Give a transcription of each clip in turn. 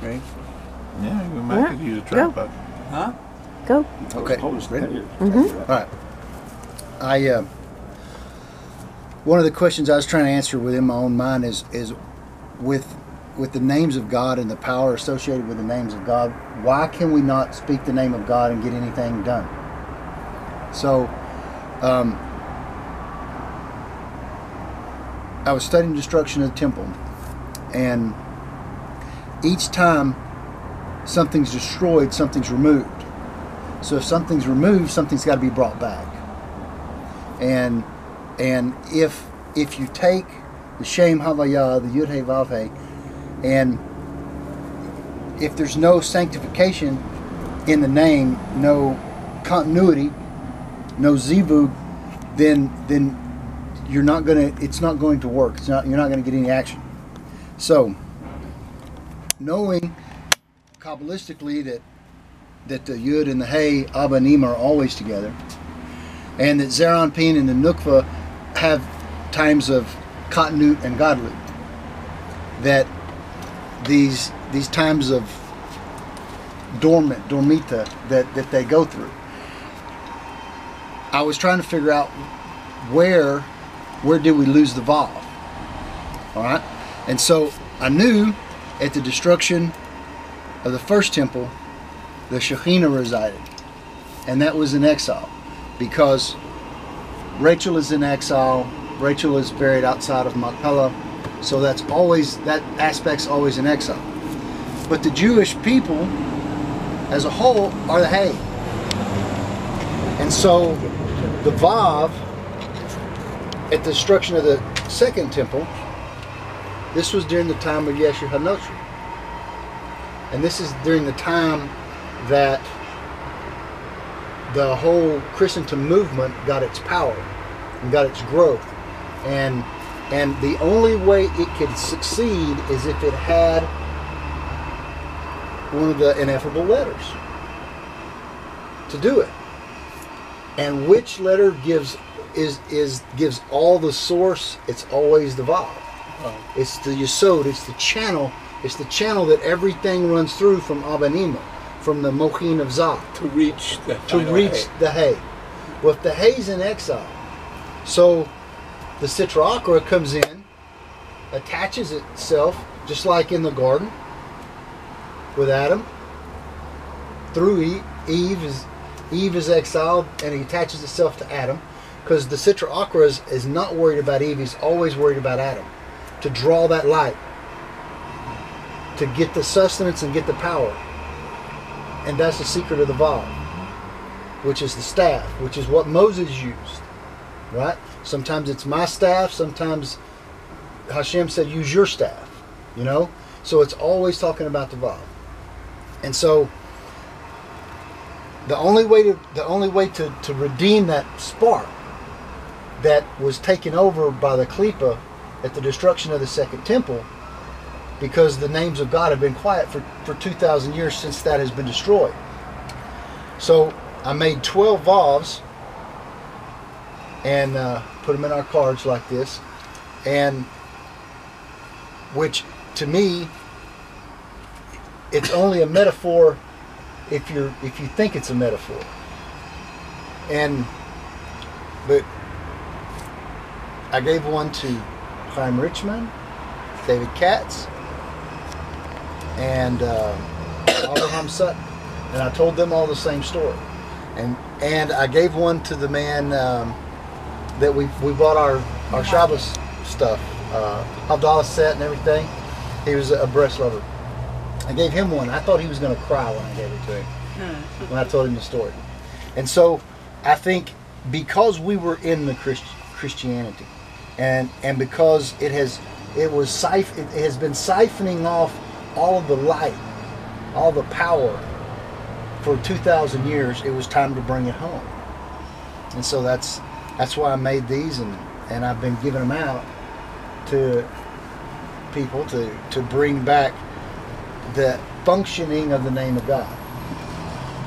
Okay. Yeah, we might could use a tripod. Huh? Go. Okay. Ready? Mm-hmm. All right. One of the questions I was trying to answer within my own mind is with the names of God and the power associated with the names of God, why can we not speak the name of God and get anything done? So, I was studying destruction of the temple, and each time something's destroyed, something's removed. So if something's removed, something's got to be brought back. And if you take the Shem Havaya, the Yud He Vav He, and if there's no sanctification in the name, no continuity, no zivug, then you're not gonna. It's not going to work. You're not going to get any action. So, knowing Kabbalistically that the Yud and the He, Abba and Ima are always together, and that Zeranpin and the Nukva have times of Katnut and Gadlut, that these times of dormita that they go through. I was trying to figure out where did we lose the VAV? All right, and so I knew at the destruction of the first temple, the Shekhinah resided, and that was in exile, because Rachel is in exile. Rachel is buried outside of Machpelah, so that aspect's always in exile. But the Jewish people, as a whole, are the Hay, and so the VAV at the destruction of the second temple. This was during the time of Yeshu HaNoshri. And this is during the time that the whole Christendom movement got its power and got its growth. And the only way it could succeed is if it had one of the ineffable letters to do it. And which letter gives all the source? It's always the Vav. It's the Yesod, it's the channel that everything runs through from Abba and Ima, from the Mochin of Zah. To reach the Hay. Well, if the Hay's in exile, so the Sitra Achra comes in, attaches itself, just like in the garden with Adam, through Eve is exiled, and he attaches itself to Adam, because the Sitra Achra is not worried about Eve, he's always worried about Adam, to draw that light, to get the sustenance and get the power. And that's the secret of the Vav, which is the staff, which is what Moses used, right? Sometimes it's my staff, sometimes Hashem said use your staff, so it's always talking about the Vav. And so the only way to redeem that spark that was taken over by the Klippa at the destruction of the second temple, because the names of God have been quiet for 2,000 years since that has been destroyed. So I made 12 Vavs and put them in our cards like this, and which to me, it's only a metaphor if you think it's a metaphor. But I gave one to Chaim Richman, David Katz, and Abraham Sutton, and I told them all the same story. And I gave one to the man that we bought our Shabbos stuff, Havdalah set and everything. He was a breast lover. I gave him one. I thought he was going to cry when I gave it to him, when I told him the story. And so I think because we were in the Christianity, and because it has been siphoning off all of the light, all the power for 2,000 years, it was time to bring it home. And so that's why I made these, and I've been giving them out to people to bring back the functioning of the name of God.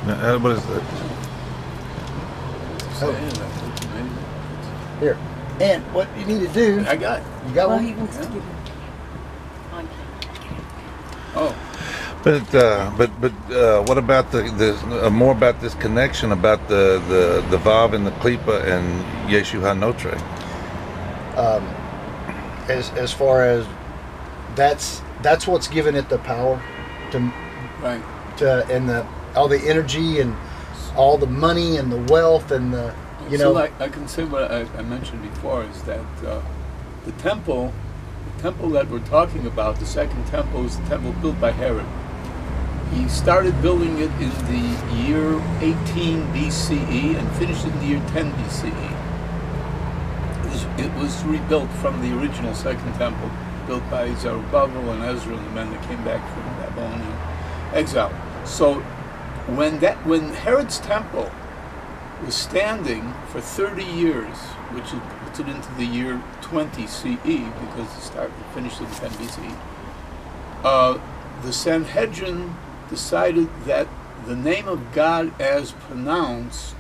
Now, what is that? Here. And what you need to do... I got it. You got Well, one? he wants to give it on camera. Oh. But what about more about this connection about the VAV and the Klipa and Yeshu HaNotre? As far as that's what's given it the power to Right. and all the energy and all the money and the wealth and the I can say what I mentioned before is that the temple that we're talking about, the second temple, is the temple built by Herod. He started building it in the year 18 BCE and finished it in the year 10 BCE. It was rebuilt from the original second temple, built by Zerubbabel and Ezra and the men that came back from Babylonian exile. So when Herod's temple was standing for 30 years, which puts it into the year 20 CE, because it finished in 10 BCE, the Sanhedrin decided that the name of God as pronounced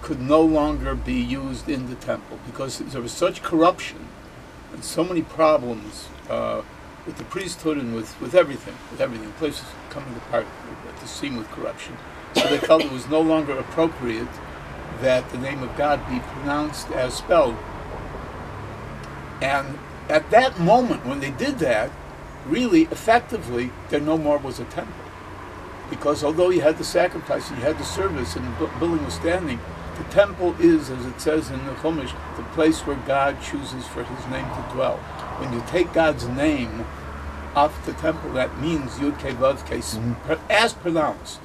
could no longer be used in the temple because there was such corruption and so many problems with the priesthood and with everything. The place was coming apart at the seam with corruption. So they felt it was no longer appropriate that the name of God be pronounced as spelled. And at that moment, when they did that, really, effectively, there no more was a temple. Because although you had the sacrifice and you had the service and the building was standing, the temple is, as it says in the Chumash, the place where God chooses for his name to dwell. When you take God's name off the temple, that means Yud Kei Vav Kei, as pronounced,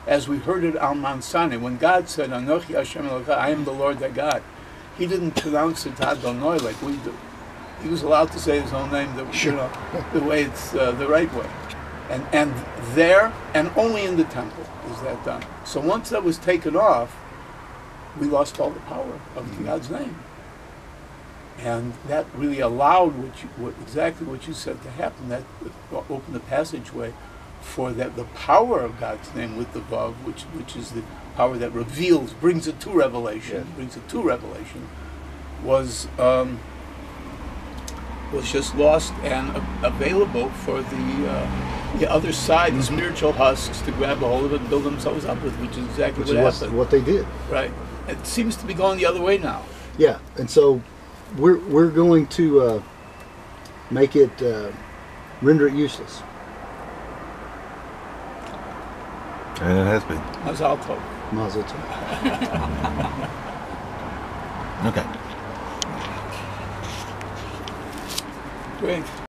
as we heard it on Mount Sinai. When God said, Anochi Hashem Eloka, I am the Lord thy God, he didn't pronounce it Adonai like we do. He was allowed to say his own name the way it's the right way. And there, and only in the temple is that done. So once that was taken off, we lost all the power of God's name. And that really allowed exactly what you said to happen. That opened the passageway for the power of God's name with the Vav, which is the power that reveals, brings it to revelation, was just lost and available for the other side, the spiritual husks, to grab a hold of it and build themselves up with, which is exactly what happened. What they did. Right. It seems to be going the other way now. Yeah, and so we're going to make it render it useless. And it has been. Mazal tov. Mazel tov. Okay. Great.